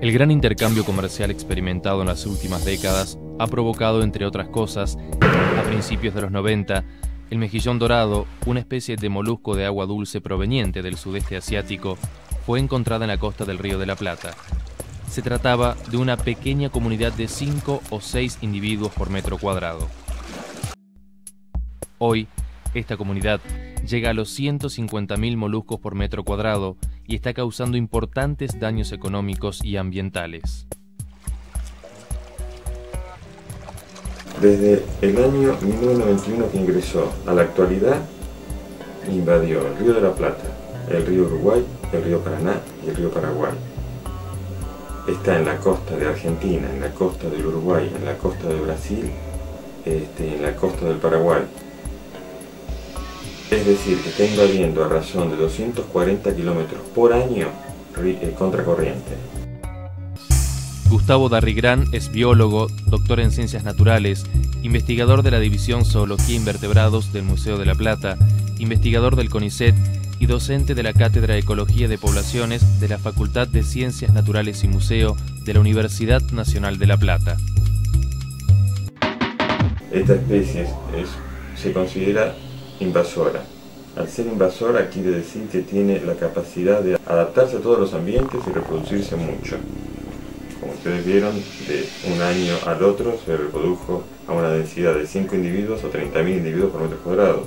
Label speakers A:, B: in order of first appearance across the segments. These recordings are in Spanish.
A: El gran intercambio comercial experimentado en las últimas décadas ha provocado, entre otras cosas, a principios de los 90, el mejillón dorado, una especie de molusco de agua dulce proveniente del sudeste asiático, fue encontrada en la costa del Río de la Plata. Se trataba de una pequeña comunidad de 5 o 6 individuos por metro cuadrado. Hoy, esta comunidad llega a los 150.000 moluscos por metro cuadrado y está causando importantes daños económicos y ambientales.
B: Desde el año 1991 que ingresó a la actualidad, invadió el Río de la Plata, el río Uruguay, el río Paraná y el río Paraguay. Está en la costa de Argentina, en la costa del Uruguay, en la costa de Brasil, en la costa del Paraguay. Es decir, que está invadiendo a razón de 240 kilómetros por año contracorriente.
A: Gustavo Darrigrán es biólogo, doctor en Ciencias Naturales, investigador de la División Zoología e Invertebrados del Museo de la Plata, investigador del CONICET y docente de la Cátedra de Ecología de Poblaciones de la Facultad de Ciencias Naturales y Museo de la Universidad Nacional de La Plata.
B: Esta especie se considera invasora. Al ser invasora quiere decir que tiene la capacidad de adaptarse a todos los ambientes y reproducirse mucho. Como ustedes vieron, de un año al otro se reprodujo a una densidad de 5 individuos o 30.000 individuos por metro cuadrado.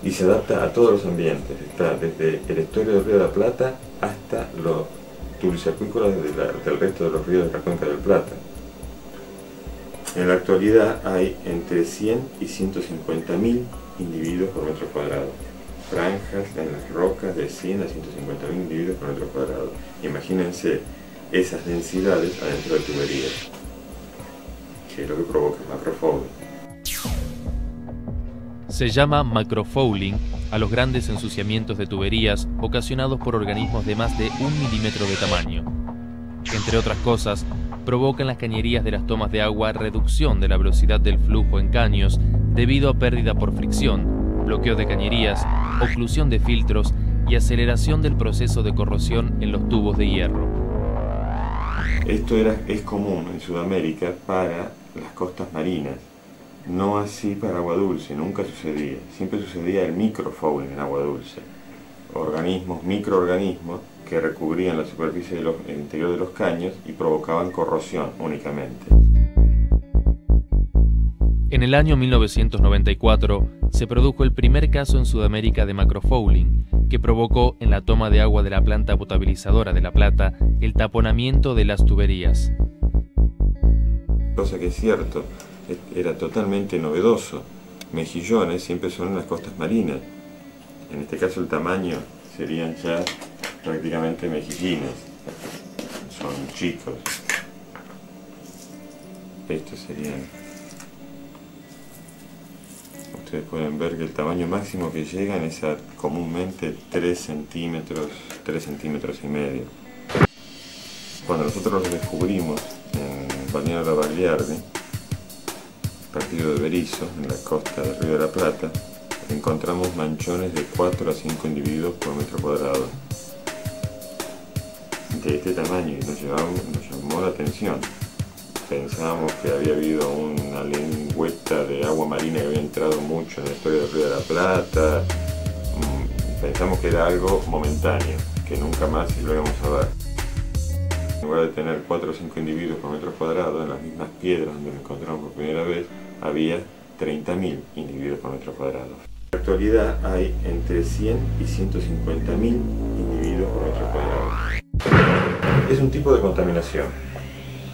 B: Y se adapta a todos los ambientes, está desde el estuario del Río de la Plata hasta los dulceacuícolas del resto de los ríos de la cuenca del Plata. En la actualidad hay entre 100 y 150.000 individuos por metro cuadrado. Franjas en las rocas de 100 a 150.000 individuos por metro cuadrado. Imagínense esas densidades adentro de tuberías, que es lo que provoca el macrofouling.
A: Se llama macrofouling a los grandes ensuciamientos de tuberías ocasionados por organismos de más de 1 milímetro de tamaño. Entre otras cosas, provoca en las cañerías de las tomas de agua reducción de la velocidad del flujo en caños debido a pérdida por fricción, bloqueo de cañerías, oclusión de filtros y aceleración del proceso de corrosión en los tubos de hierro.
B: Esto es común en Sudamérica para las costas marinas, no así para agua dulce, nunca sucedía. Siempre sucedía el microfouling en agua dulce. Microorganismos que recubrían la superficie del interior de los caños y provocaban corrosión únicamente.
A: En el año 1994 se produjo el primer caso en Sudamérica de macrofouling, que provocó en la toma de agua de la planta potabilizadora de La Plata el taponamiento de las tuberías.
B: Cosa que es cierto, era totalmente novedoso. Mejillones siempre son en las costas marinas. En este caso el tamaño serían ya prácticamente mejillines. Son chicos. Estos serían... Ustedes pueden ver que el tamaño máximo que llegan es a comúnmente 3 centímetros y medio. Cuando nosotros los descubrimos en Balneario La Bagliardi, partido de Berisso, en la costa del Río de la Plata, encontramos manchones de 4 a 5 individuos por metro cuadrado. De este tamaño, y nos llamó la atención. Pensábamos que había habido una lengüeta de agua marina que había entrado mucho en la historia del Río de la Plata. Pensamos que era algo momentáneo, que nunca más lo íbamos a ver. En lugar de tener 4 o 5 individuos por metro cuadrado, en las mismas piedras donde lo encontramos por primera vez, había 30.000 individuos por metro cuadrado. En la actualidad hay entre 100 y 150.000 individuos por metro cuadrado. Es un tipo de contaminación.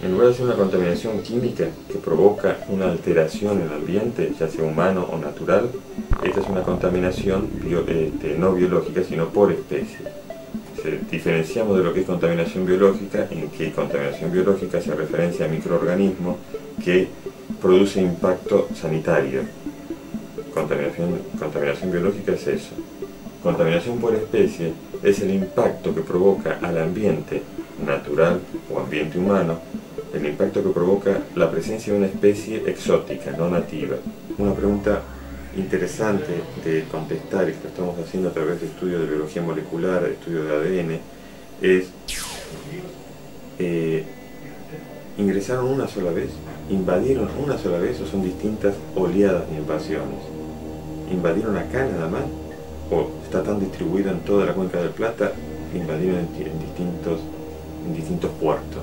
B: En lugar de ser una contaminación química que provoca una alteración en el ambiente, ya sea humano o natural, esta es una contaminación no biológica, sino por especie. Diferenciamos de lo que es contaminación biológica, en que contaminación biológica hace referencia a microorganismos que produce impacto sanitario. Contaminación biológica es eso. Contaminación por especie es el impacto que provoca al ambiente natural o ambiente humano, el impacto que provoca la presencia de una especie exótica, no nativa. Una pregunta interesante de contestar, y que lo estamos haciendo a través de estudios de biología molecular, de estudios de ADN, es ingresaron una sola vez, invadieron una sola vez, o son distintas oleadas de invasiones. ¿Invadieron acá nada más? ¿O está tan distribuida en toda la cuenca del Plata que invadieron en distintos puertos?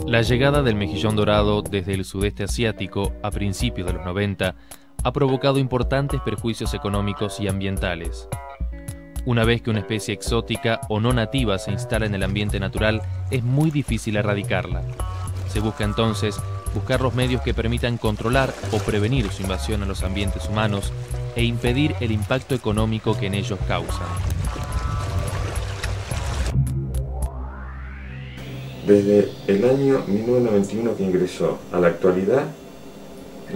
A: La llegada del mejillón dorado desde el sudeste asiático a principios de los 90 ha provocado importantes perjuicios económicos y ambientales. Una vez que una especie exótica o no nativa se instala en el ambiente natural, es muy difícil erradicarla. Se busca entonces buscar los medios que permitan controlar o prevenir su invasión a los ambientes humanos e impedir el impacto económico que en ellos causan.
B: Desde el año 1991 que ingresó a la actualidad,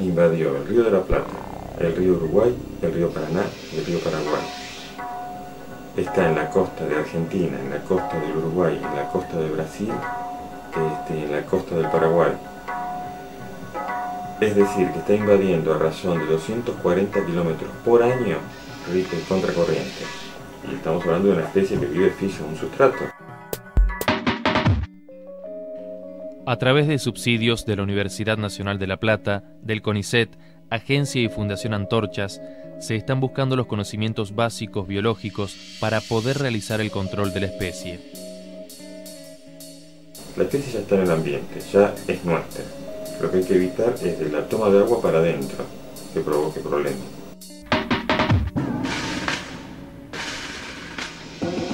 B: invadió el río de la Plata, el río Uruguay, el río Paraná y el río Paraguay. Está en la costa de Argentina, en la costa del Uruguay, en la costa de Brasil, en la costa del Paraguay. Es decir, que está invadiendo a razón de 240 kilómetros por año contracorriente. Y estamos hablando de una especie que vive fija en un sustrato.
A: A través de subsidios de la Universidad Nacional de La Plata, del CONICET, Agencia y Fundación Antorchas, se están buscando los conocimientos básicos biológicos para poder realizar el control de la especie.
B: La especie ya está en el ambiente, ya es nuestra. Lo que hay que evitar es de la toma de agua para adentro, que provoque problemas.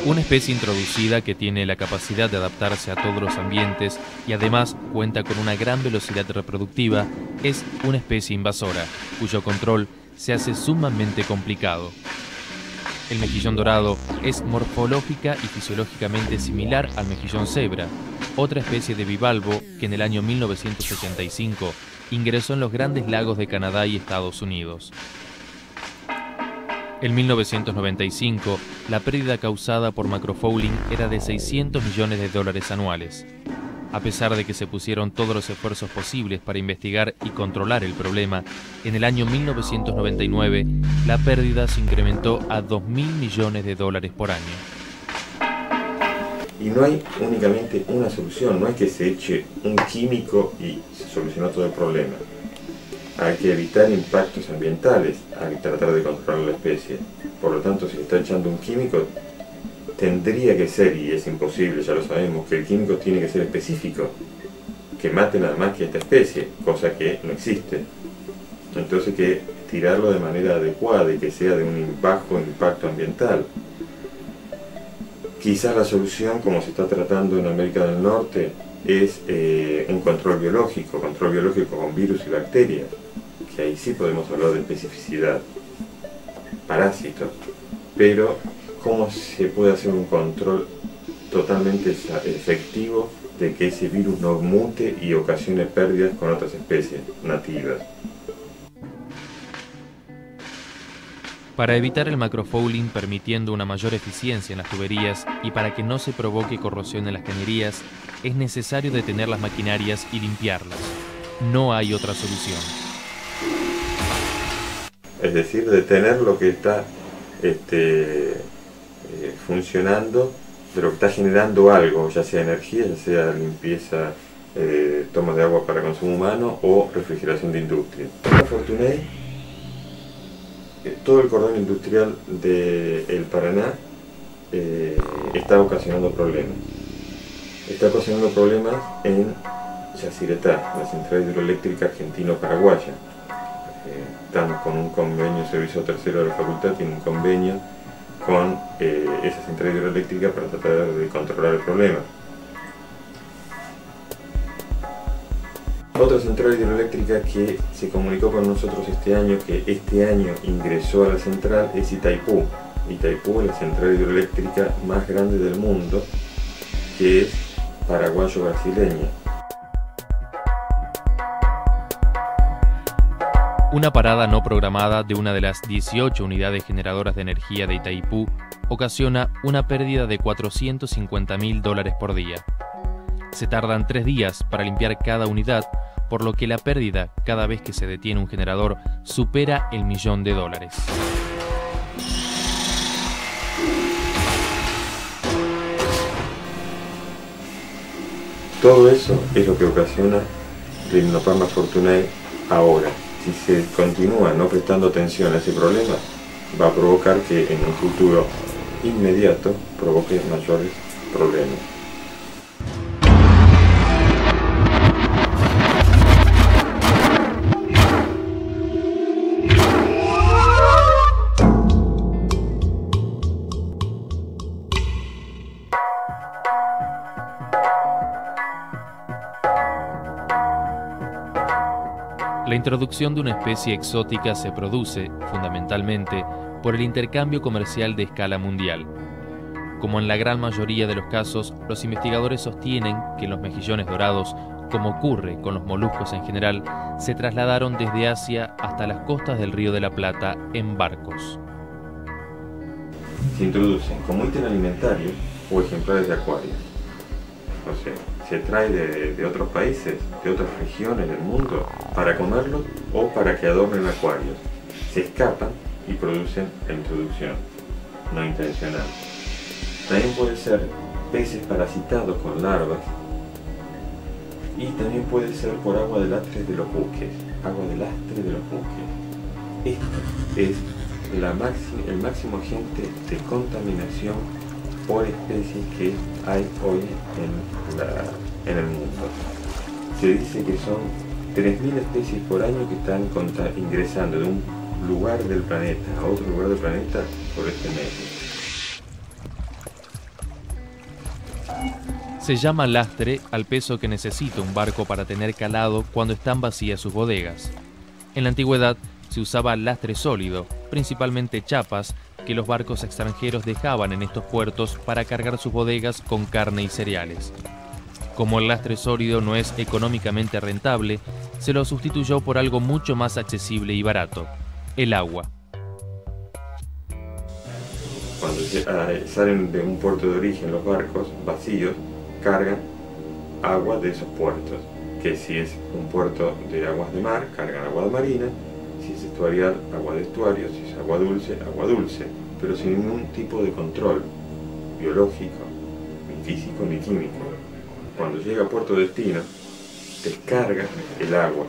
A: Una especie introducida que tiene la capacidad de adaptarse a todos los ambientes y además cuenta con una gran velocidad reproductiva es una especie invasora, cuyo control se hace sumamente complicado. El mejillón dorado es morfológica y fisiológicamente similar al mejillón cebra, otra especie de bivalvo que en el año 1985 ingresó en los Grandes Lagos de Canadá y Estados Unidos. En 1995, la pérdida causada por macrofouling era de $600 millones anuales. A pesar de que se pusieron todos los esfuerzos posibles para investigar y controlar el problema, en el año 1999 la pérdida se incrementó a $2.000 millones por año.
B: Y no hay únicamente una solución, no es que se eche un químico y se solucionó todo el problema. Hay que evitar impactos ambientales al tratar de controlar la especie. Por lo tanto, si se está echando un químico, tendría que ser, y es imposible, ya lo sabemos, que el químico tiene que ser específico, que mate nada más que esta especie, cosa que no existe. Entonces hay que tirarlo de manera adecuada y que sea de un bajo impacto ambiental. Quizás la solución, como se está tratando en América del Norte, es un control biológico con virus y bacterias, que ahí sí podemos hablar de especificidad, parásitos, pero ¿cómo se puede hacer un control totalmente efectivo de que ese virus no mute y ocasione pérdidas con otras especies nativas?
A: Para evitar el macrofouling permitiendo una mayor eficiencia en las tuberías y para que no se provoque corrosión en las cañerías, es necesario detener las maquinarias y limpiarlas. No hay otra solución.
B: Es decir, detener lo que está funcionando, pero que está generando algo, ya sea energía, ya sea limpieza, toma de agua para consumo humano o refrigeración de industria. Fortuné, todo el cordón industrial del Paraná está ocasionando problemas. Está ocasionando problemas en Yacyretá, la central hidroeléctrica argentino-paraguaya. Estamos con un convenio, Servicio Tercero de la Facultad tiene un convenio con esa central hidroeléctrica para tratar de controlar el problema. Otra central hidroeléctrica que se comunicó con nosotros este año, que este año ingresó a la central, es Itaipú. Itaipú es la central hidroeléctrica más grande del mundo, que es paraguayo-brasileña.
A: Una parada no programada de una de las 18 unidades generadoras de energía de Itaipú ocasiona una pérdida de $450.000 por día. Se tardan 3 días para limpiar cada unidad, por lo que la pérdida cada vez que se detiene un generador supera el $1.000.000.
B: Todo eso es lo que ocasiona el Limnoparna Fortunae ahora. Si se continúa no prestando atención a ese problema, va a provocar que en un futuro inmediato provoque mayores problemas.
A: La introducción de una especie exótica se produce, fundamentalmente, por el intercambio comercial de escala mundial. Como en la gran mayoría de los casos, los investigadores sostienen que los mejillones dorados, como ocurre con los moluscos en general, se trasladaron desde Asia hasta las costas del Río de la Plata en barcos.
B: Se introducen como ítem alimentario o ejemplares de acuarios. O sea, se trae de otros países, de otras regiones del mundo, para comerlos o para que adornen acuarios. Se escapan y producen la introducción no intencional. También puede ser peces parasitados con larvas y también puede ser por agua de lastre de los buques. Agua de lastre de los buques. Esto es el máximo agente de contaminación por especie que hay hoy en el mundo. Se dice que son 3.000 especies por año que están ingresando de un lugar del planeta a otro lugar del planeta por este medio.
A: Se llama lastre al peso que necesita un barco para tener calado cuando están vacías sus bodegas. En la antigüedad se usaba lastre sólido, principalmente chapas, que los barcos extranjeros dejaban en estos puertos para cargar sus bodegas con carne y cereales. Como el lastre sólido no es económicamente rentable, se lo sustituyó por algo mucho más accesible y barato: el agua.
B: Cuando salen de un puerto de origen los barcos vacíos, cargan agua de esos puertos, que si es un puerto de aguas de mar, cargan agua marina, si es estuarial, agua de estuario, si es agua dulce, pero sin ningún tipo de control biológico, ni físico, ni químico. Cuando llega a puerto destino, descarga el agua,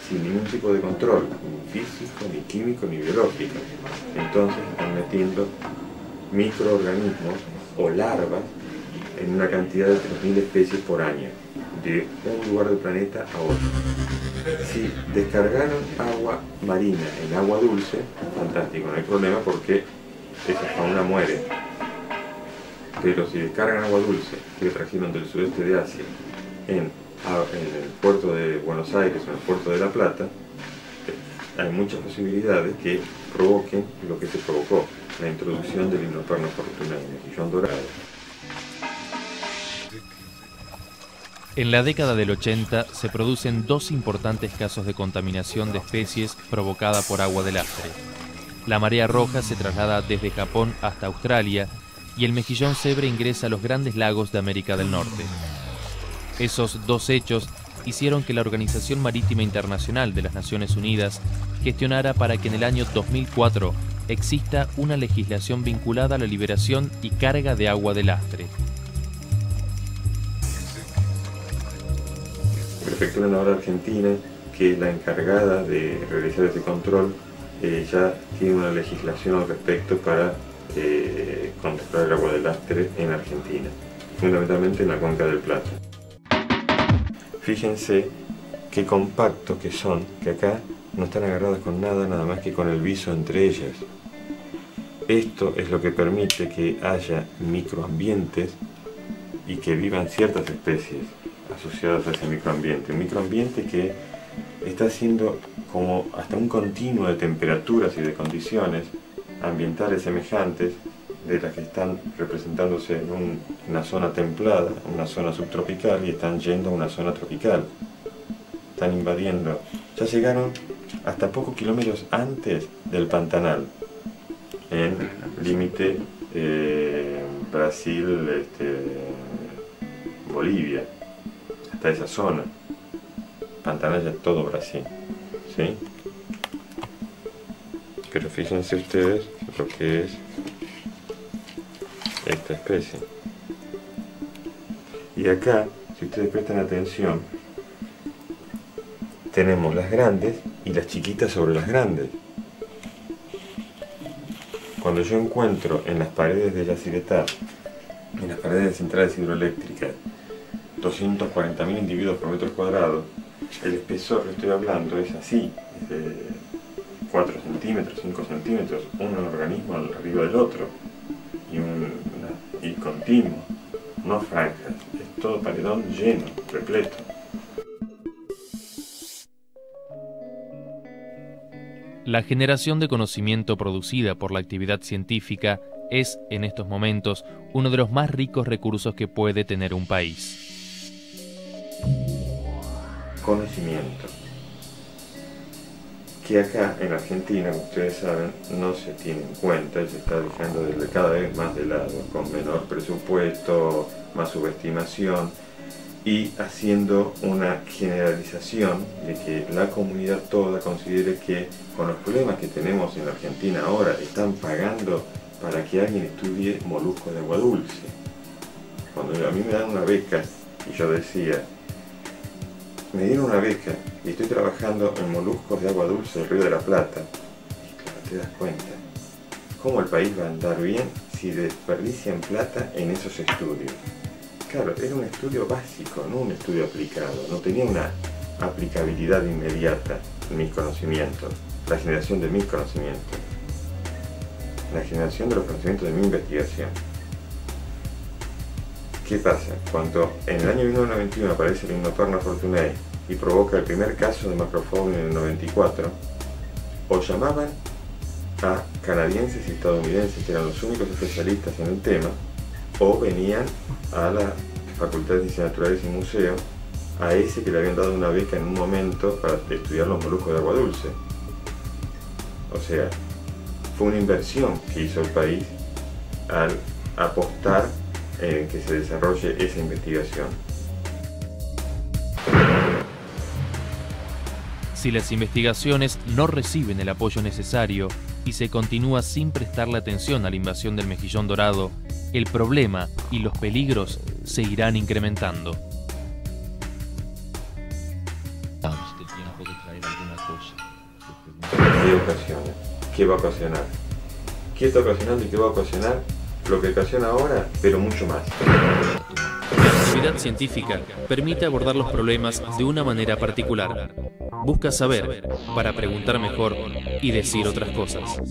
B: sin ningún tipo de control, ni físico, ni químico, ni biológico. Entonces están metiendo microorganismos o larvas en una cantidad de 3.000 especies por año, de un lugar del planeta a otro. Si descargaron agua marina en agua dulce, fantástico, no hay problema porque esa fauna muere. Pero si descargan agua dulce que trajeron del sudeste de Asia en el puerto de Buenos Aires o en el puerto de La Plata, hay muchas posibilidades que provoquen lo que se provocó, la introducción del Limnoparna fortunae, mejillón dorado.
A: En la década del 80 se producen 2 importantes casos de contaminación de especies provocada por agua de lastre. La marea roja se traslada desde Japón hasta Australia y el mejillón cebre ingresa a los grandes lagos de América del Norte. Esos 2 hechos hicieron que la Organización Marítima Internacional de las Naciones Unidas gestionara para que en el año 2004 exista una legislación vinculada a la liberación y carga de agua de lastre.
B: Prefectura Naval Argentina, que es la encargada de realizar ese control, ya tiene una legislación al respecto para controlar el agua de lastre en Argentina, fundamentalmente en la cuenca del Plata. Fíjense qué compactos que son, que acá no están agarradas con nada más que con el viso entre ellas. Esto es lo que permite que haya microambientes y que vivan ciertas especies asociadas a ese microambiente. Un microambiente que está haciendo como hasta un continuo de temperaturas y de condiciones ambientales semejantes de las que están representándose en una zona templada, una zona subtropical, y están yendo a una zona tropical. Están invadiendo. Ya llegaron hasta pocos kilómetros antes del Pantanal, en límite Brasil, Bolivia, hasta esa zona. Pantanal ya es todo Brasil, ¿sí? Pero fíjense ustedes lo que es esta especie. Y acá, si ustedes prestan atención, tenemos las grandes y las chiquitas sobre las grandes. Cuando yo encuentro en las paredes de Yacyretá, en las paredes de centrales hidroeléctricas, 240.000 individuos por metro cuadrado, el espesor que estoy hablando es así, es de 4 centímetros, 5 centímetros, un organismo arriba del otro, y continuo, no franjas, es todo paredón lleno, repleto.
A: La generación de conocimiento producida por la actividad científica es, en estos momentos, uno de los más ricos recursos que puede tener un país.
B: Conocimiento. Que acá en Argentina, como ustedes saben, no se tiene en cuenta y se está dejando cada vez más de lado, con menor presupuesto, más subestimación y haciendo una generalización de que la comunidad toda considere que con los problemas que tenemos en la Argentina ahora están pagando para que alguien estudie moluscos de agua dulce. Cuando a mí me dan una beca y yo decía, me dieron una beca y estoy trabajando en moluscos de agua dulce del Río de la Plata, y claro, te das cuenta cómo el país va a andar bien si desperdician plata en esos estudios. Claro, era un estudio básico, no un estudio aplicado, no tenía una aplicabilidad inmediata en mis conocimientos, la generación de mis conocimientos, la generación de los conocimientos de mi investigación. ¿Qué pasa? Cuando en el año 1991 aparece el Inotorna fortunei y provoca el primer caso de macrofaunia en el 94, o llamaban a canadienses y estadounidenses, que eran los únicos especialistas en el tema, o venían a la Facultad de Ciencias Naturales y Museo, a ese que le habían dado una beca en un momento para estudiar los moluscos de agua dulce. O sea, fue una inversión que hizo el país al apostar en que se desarrolle esa investigación.
A: Si las investigaciones no reciben el apoyo necesario y se continúa sin prestarle atención a la invasión del mejillón dorado, el problema y los peligros se irán incrementando.
B: ¿Qué ocasiona? ¿Qué va a ocasionar? ¿Qué está ocasionando y qué va a ocasionar? Lo que ocasiona ahora, pero mucho más.
A: La actividad científica permite abordar los problemas de una manera particular. Busca saber para preguntar mejor y decir otras cosas.